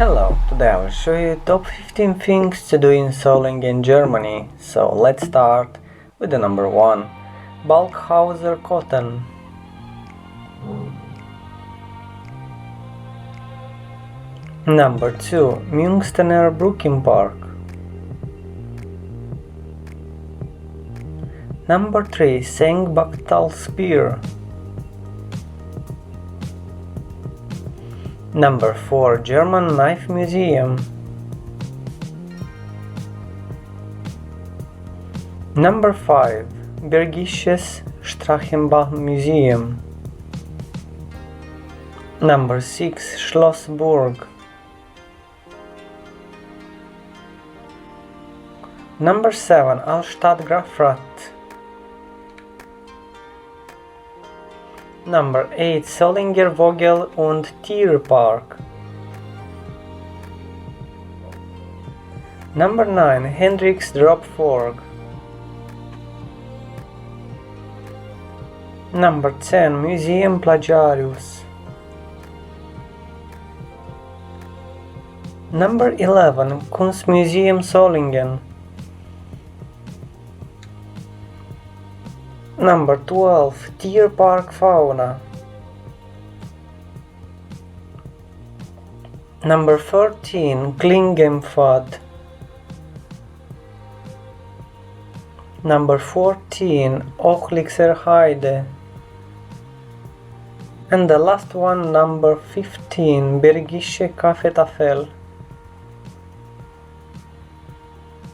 Hello, today I will show you top 15 things to do in Solingen, Germany. So let's start with the number 1. Burghauser cotton. Number 2. Münstener Brückenpark. Number 3. Sengbachtal Spear. Number 4. German Knife Museum. Number 5. Bergisches Strachenbach Museum. Number 6. Schloss Burg. Number 7. Altstadtgrafrath. Number 8. Solinger Vogel- und Tierpark. Number 9. Hendrix Dropfork. Number 10. Museum Plagiarius. Number 11. Kunstmuseum Solingen. Number 12. Tierpark Fauna. Number 13. Klingenpfad. Number 14. Ohligser Heide. And the last one, number 15. Bergische Kaffeetafel.